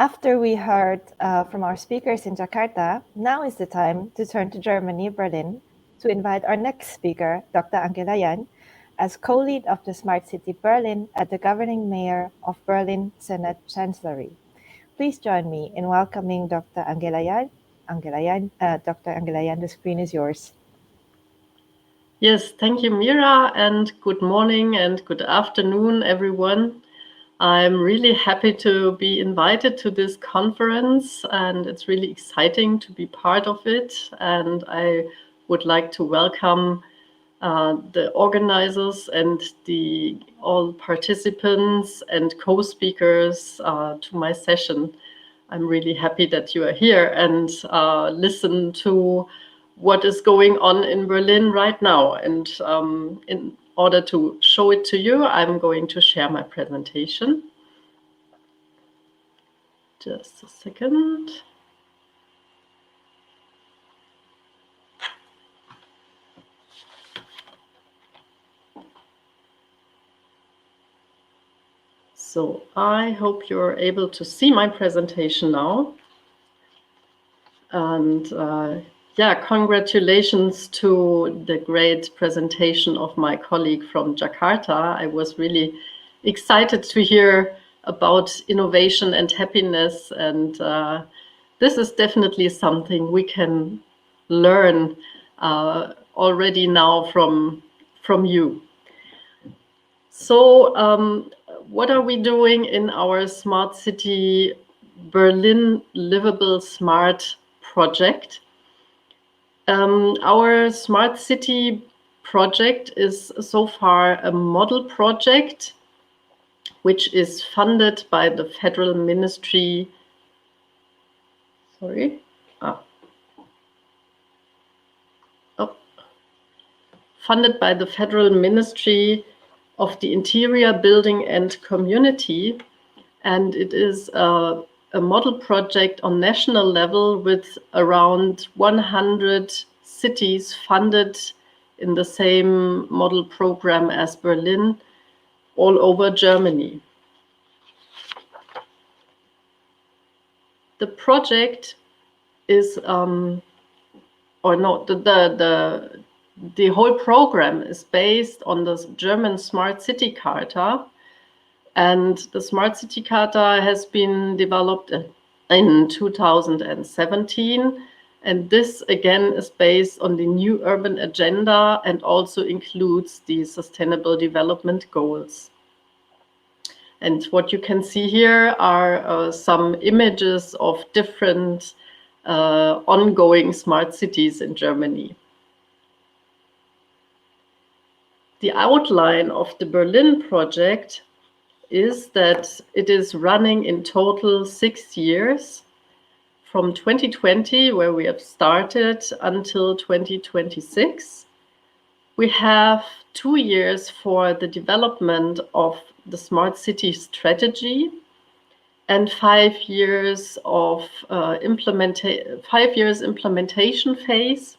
After we heard from our speakers in Jakarta, now is the time to turn to Germany, Berlin, to invite our next speaker, Dr. Angela Jain, as co-lead of the Smart City Berlin at the governing mayor of Berlin Senate Chancellery. Please join me in welcoming Dr. Angela Jain. Dr. Angela Jain, the screen is yours. Yes, thank you, Mira, and good morning and good afternoon, everyone. I'm really happy to be invited to this conference, and it's really exciting to be part of it. And I would like to welcome the organizers and all participants and co-speakers to my session. I'm really happy that you are here and listen to what is going on in Berlin right now. And in order to show it to you, I'm going to share my presentation. Just a second. So I hope you're able to see my presentation now. And yeah, congratulations to the great presentation of my colleague from Jakarta. I was really excited to hear about innovation and happiness. And this is definitely something we can learn already now from you. So what are we doing in our Smart City Berlin Livable Smart project? Our Smart City project is so far a model project, which is funded by the Federal Ministry. Funded by the Federal Ministry of the Interior, Building and Community. And it is a model project on national level with around 100 cities funded in the same model program as Berlin, all over Germany. The project is, the whole program is based on the German Smart City Charta. And the Smart City Charta has been developed in 2017. And this, again, is based on the new urban agenda and also includes the Sustainable Development Goals. And what you can see here are some images of different ongoing smart cities in Germany. The outline of the Berlin project is that it is running in total 6 years, from 2020, where we have started, until 2026. We have 2 years for the development of the Smart City strategy and 5 years of implementation phase,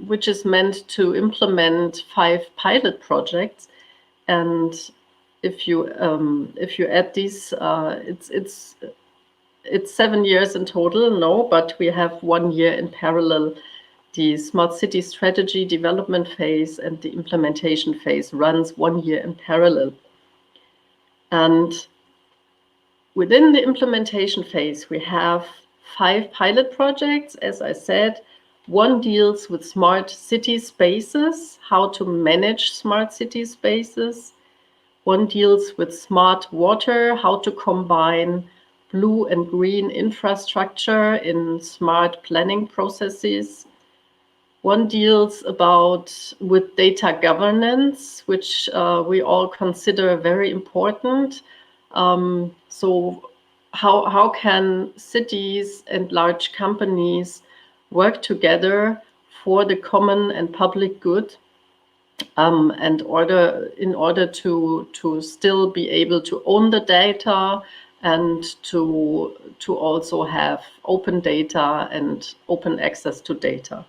which is meant to implement 5 pilot projects. And if you add these, it's 7 years in total. But we have 1 year in parallel. The Smart City strategy development phase and the implementation phase runs 1 year in parallel. And within the implementation phase, we have 5 pilot projects. As I said, 1 deals with smart city spaces, how to manage smart city spaces. 1 deals with smart water, how to combine blue and green infrastructure in smart planning processes. 1 deals with data governance, which we all consider very important. So how can cities and large companies work together for the common and public good, in order to still be able to own the data and to also have open data and open access to data.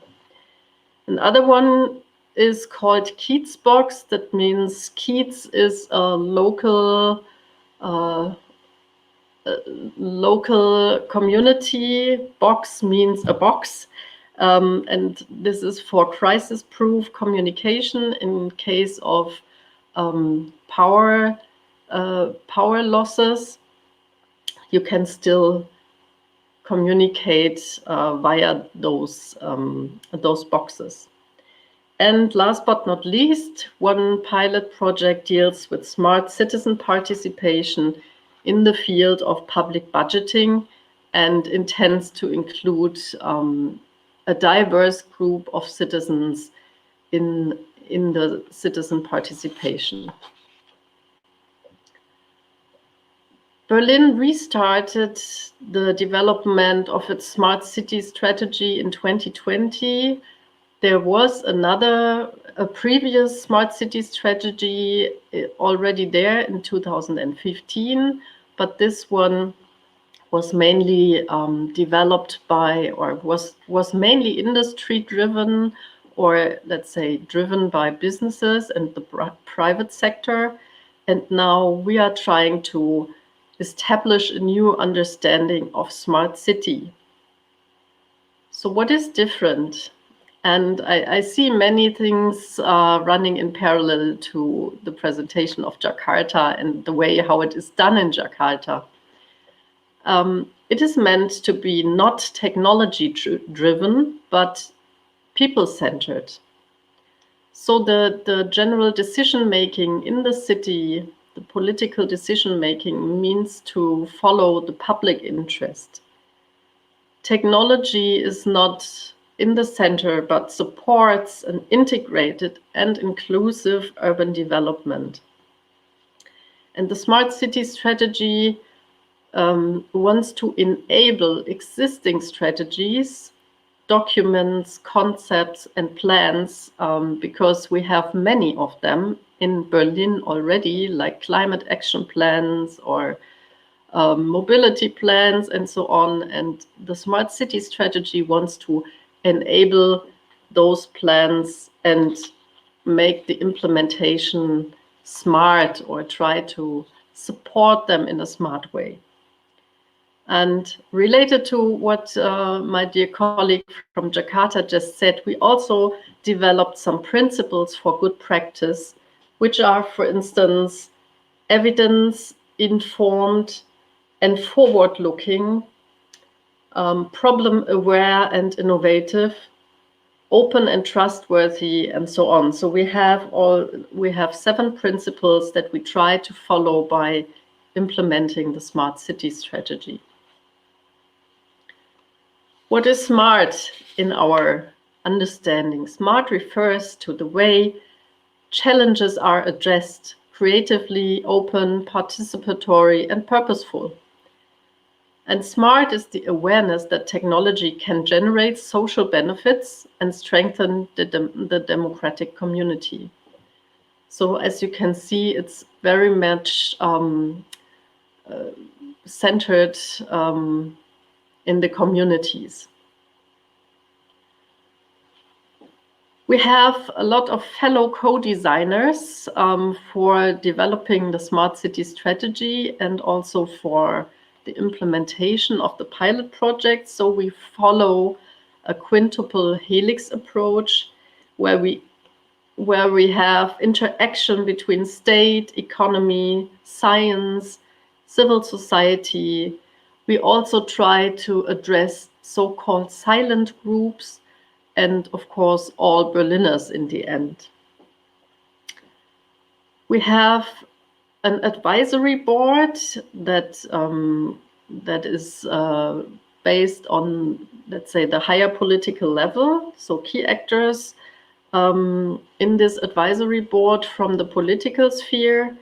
Another one is called Keats box. That means Keats is a local community. Box means a box. And this is for crisis-proof communication in case of power losses. You can still communicate via those boxes. And last but not least, one pilot project deals with smart citizen participation in the field of public budgeting and intends to include a diverse group of citizens in the citizen participation. Berlin restarted the development of its smart city strategy in 2020. There was a previous smart city strategy already there in 2015, but this one was mainly developed by, or was mainly industry driven, or let's say driven by businesses and the private sector. And now we are trying to establish a new understanding of smart city. So what is different? And I see many things running in parallel to the presentation of Jakarta and the way how it is done in Jakarta. It is meant to be not technology driven, but people-centered. So the general decision-making in the city, the political decision-making means to follow the public interest. Technology is not in the center, but supports an integrated and inclusive urban development. And the smart city strategy wants to enable existing strategies, documents, concepts, and plans, because we have many of them in Berlin already, like climate action plans or mobility plans and so on. And the smart city strategy wants to enable those plans and make the implementation smart, or try to support them in a smart way. And related to what my dear colleague from Jakarta just said, we also developed some principles for good practice, which are, for instance, evidence-informed and forward-looking, problem-aware and innovative, open and trustworthy, and so on. So we have 7 principles that we try to follow by implementing the smart city strategy. What is smart in our understanding? Smart refers to the way challenges are addressed creatively, open, participatory, and purposeful. And smart is the awareness that technology can generate social benefits and strengthen the democratic community. So as you can see, it's very much centered in the communities. We have a lot of fellow co-designers for developing the smart city strategy and also for the implementation of the pilot project. So we follow a quintuple helix approach where we have interaction between state, economy, science, civil society. We also try to address so-called silent groups and, of course, all Berliners in the end. We have an advisory board that is based on, let's say, the higher political level. So key actors in this advisory board from the political sphere.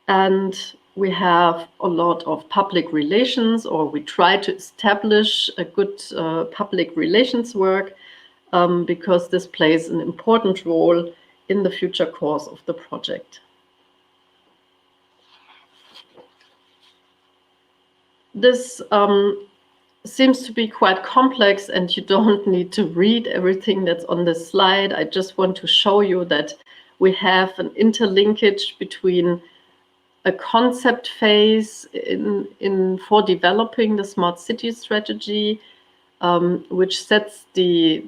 And we have a lot of public relations, or we try to establish a good public relations work, because this plays an important role in the future course of the project. This seems to be quite complex, and you don't need to read everything that's on this slide. I just want to show you that we have an interlinkage between a concept phase for developing the smart city strategy, which sets the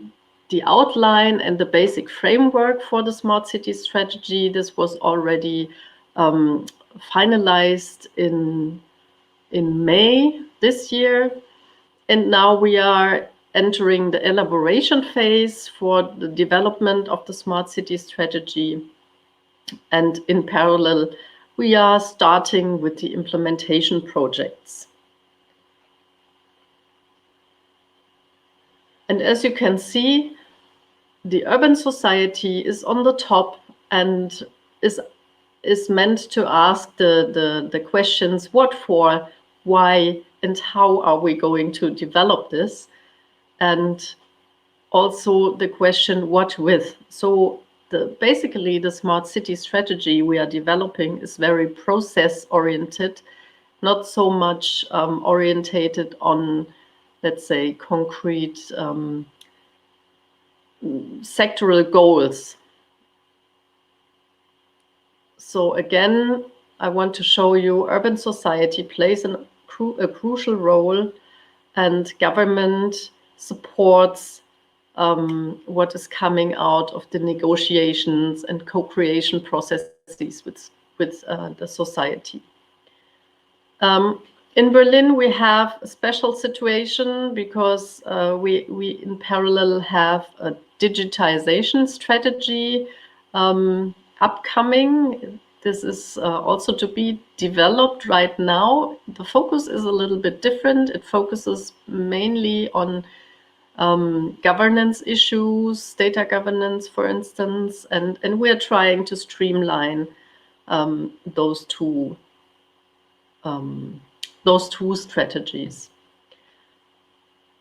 outline and the basic framework for the smart city strategy. This was already finalized in May this year. And now we are entering the elaboration phase for the development of the smart city strategy. And in parallel, we are starting with the implementation projects. And as you can see, the urban society is on the top and is meant to ask the questions: what for, why, and how are we going to develop this? And also the question, what with? So basically the smart city strategy we are developing is very process oriented, not so much orientated on, let's say, concrete sectoral goals. So again, I want to show you urban society plays a crucial role, and government supports what is coming out of the negotiations and co-creation processes with the society. In Berlin, we have a special situation because we in parallel have a digitization strategy upcoming. This is also to be developed right now. The focus is a little bit different. It focuses mainly on governance issues, data governance, for instance, and we're trying to streamline those two strategies.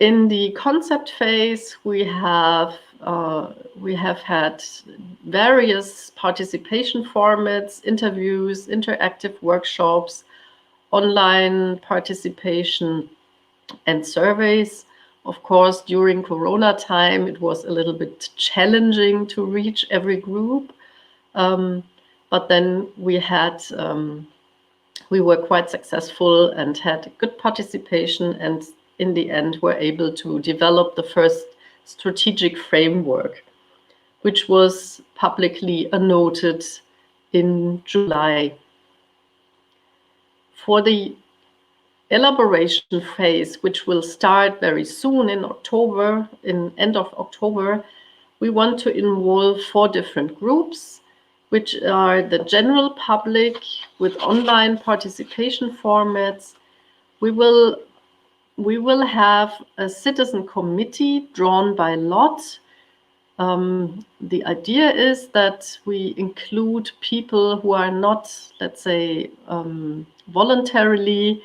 In the concept phase, we have had various participation formats, interviews, interactive workshops, online participation, and surveys. Of course, during Corona time, it was a little bit challenging to reach every group, but then we were quite successful and had good participation, and in the end were able to develop the first strategic framework, which was publicly noted in July. For the elaboration phase, which will start very soon in October, in end of October, we want to involve 4 different groups, which are the general public with online participation formats. We will have a citizen committee drawn by lot. The idea is that we include people who are not, let's say, voluntarily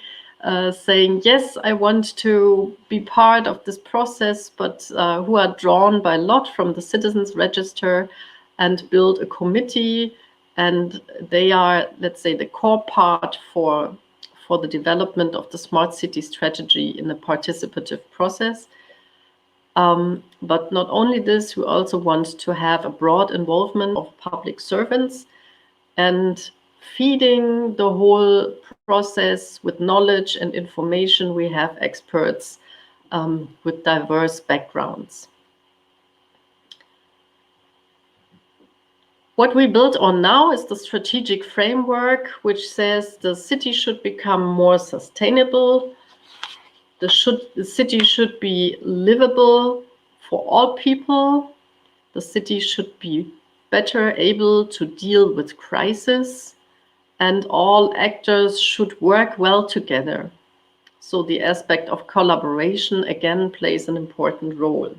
saying, yes, I want to be part of this process, but who are drawn by lot from the citizens register and build a committee. And they are, let's say, the core part for the development of the smart city strategy in a participative process. But not only this, we also want to have a broad involvement of public servants and feeding the whole process with knowledge and information. We have experts with diverse backgrounds. What we build on now is the strategic framework, which says the city should become more sustainable. The city should be livable for all people. The city should be better able to deal with crisis, and all actors should work well together. So the aspect of collaboration again plays an important role.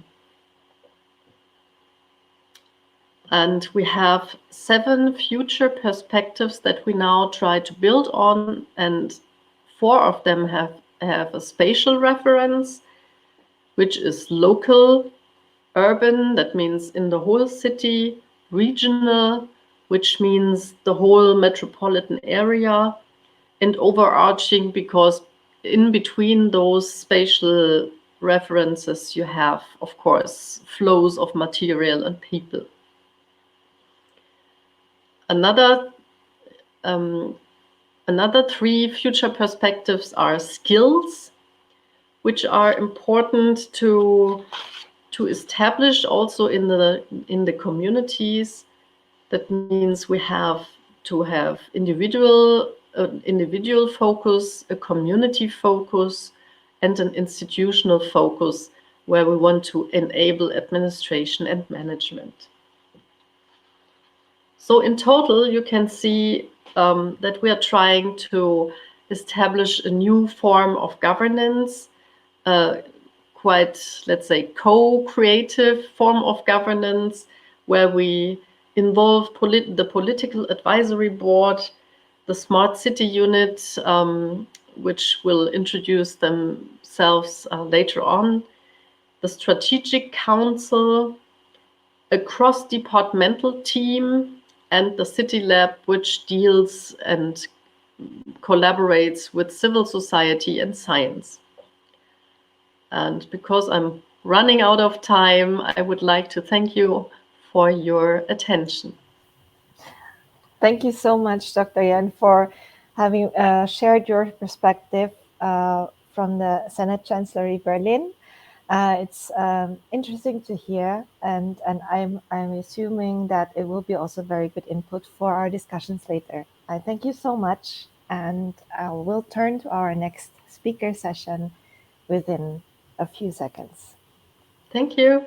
And we have 7 future perspectives that we now try to build on, and 4 of them have a spatial reference, which is local, urban, that means in the whole city, regional, which means the whole metropolitan area, and overarching, because in between those spatial references, you have, of course, flows of material and people. Another three future perspectives are skills, which are important to establish also in the communities. That means we have to have individual focus, a community focus, and an institutional focus where we want to enable administration and management. So in total, you can see that we are trying to establish a new form of governance, quite, let's say, co-creative form of governance, where we involve the political advisory board, the smart city unit, which will introduce themselves later on, the strategic council, a cross-departmental team, and the city lab, which deals and collaborates with civil society and science. And because I'm running out of time, I would like to thank you for your attention. Thank you so much, Dr. Jain, for having shared your perspective from the Senate Chancellery Berlin. It's interesting to hear, and I'm assuming that it will be also very good input for our discussions later. I thank you so much, and we'll turn to our next speaker session within a few seconds. Thank you.